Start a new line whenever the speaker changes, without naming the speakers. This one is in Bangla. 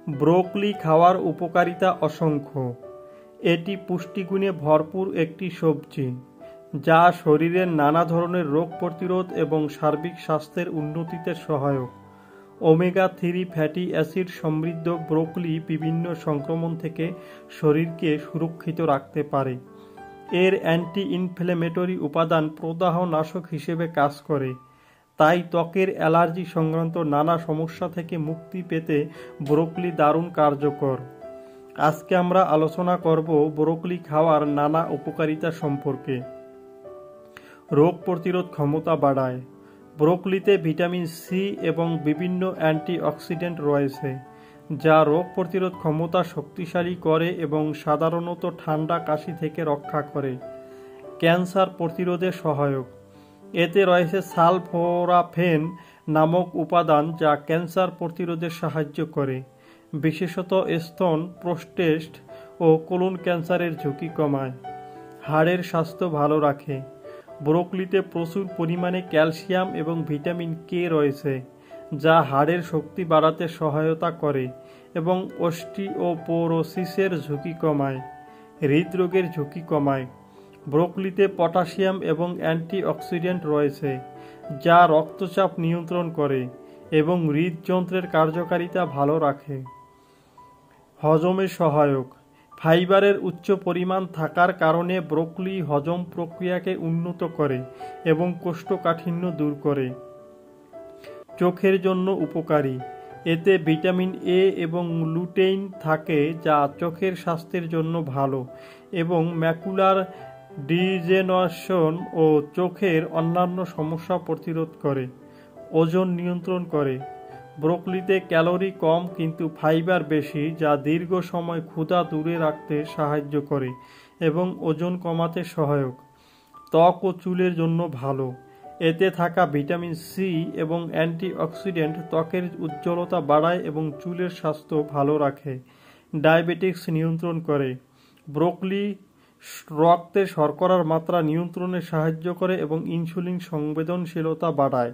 ব্রোকলি খাওয়ার উপকারিতা অসংখ্য। এটি পুষ্টিগুণে ভরপুর একটি সবজি যা শরীরের নানা ধরনের রোগ প্রতিরোধ এবং সার্বিক স্বাস্থ্যের উন্নতিতে সহায়ক। ওমেগা-3 ফ্যাটি অ্যাসিড সমৃদ্ধ ব্রোকলি বিভিন্ন সংক্রমণ থেকে শরীরকে সুরক্ষিত রাখতে পারে। এর অ্যান্টি ইনফ্ল্যামেটরি উপাদান প্রদাহনাশক হিসেবে কাজ করে, তাই ত্বকের অ্যালার্জি সংক্রান্ত নানা সমস্যা থেকে মুক্তি পেতে ব্রোকলি দারুণ কার্যকর। আজকে আমরা আলোচনা করব ব্রোকলি খাওয়ার নানা উপকারিতা সম্পর্কে। রোগ প্রতিরোধ ক্ষমতা বাড়ায়। ব্রোকলিতে ভিটামিন সি এবং বিভিন্ন অ্যান্টিঅক্সিডেন্ট রয়েছে যা রোগ প্রতিরোধ ক্ষমতা শক্তিশালী করে এবং সাধারণত ঠান্ডা কাশি থেকে রক্ষা করে। ক্যান্সার প্রতিরোধে সহায়ক। এতে রয়েছে সালফোরাফেন নামক উপাদান যা ক্যান্সার প্রতিরোধে সাহায্য করে, বিশেষত স্তন, প্রোস্টেট ও কোলন ক্যান্সারের ঝুঁকি কমায়। হাড়ের স্বাস্থ্য ভালো রাখে। ব্রোকলিতে প্রচুর পরিমাণে ক্যালসিয়াম এবং ভিটামিন কে রয়েছে যা হাড়ের শক্তি বাড়াতে সহায়তা করে এবং অস্টিওপোরোসিসের ঝুঁকি কমায়, হৃদরোগের ঝুঁকি কমায়। ব্রোকলিতে পটাশিয়াম এবং অ্যান্টিঅক্সিডেন্ট রয়েছে যা রক্তচাপ নিয়ন্ত্রণ করে এবং হৃদযন্ত্রের কার্যকারিতা ভালো রাখে। হজমে সহায়ক। ফাইবারের উচ্চ পরিমাণ থাকার কারণে ব্রোকলি হজম প্রক্রিয়াকে উন্নত করে এবং কোষ্ঠকাঠিন্য দূর করে। চোখের জন্য উপকারী। এতে ভিটামিন এ এবং লুটেইন থাকে যা চোখের স্বাস্থ্যের জন্য ভালো এবং ম্যাকুলার ডিজেনারেশন ও চোখের অন্যান্য সমস্যা প্রতিরোধ করে। ওজন নিয়ন্ত্রণ করে। ব্রোকলিতে ক্যালোরি কম কিন্তু ফাইবার বেশি যা দীর্ঘ সময় ক্ষুধা দূরে রাখতে সাহায্য করে এবং ওজন কমাতে সহায়ক। ত্বক ও চুলের জন্য ভালো। এতে থাকা ভিটামিন সি এবং অ্যান্টিঅক্সিডেন্ট ত্বকের উজ্জ্বলতা বাড়ায় এবং চুলের স্বাস্থ্য ভালো রাখে। ডায়াবেটিক্স নিয়ন্ত্রণ করে। ব্রোকলি রক্তে শর্করার মাত্রা নিয়ন্ত্রণে সাহায্য করে এবং ইনসুলিন সংবেদনশীলতা বাড়ায়।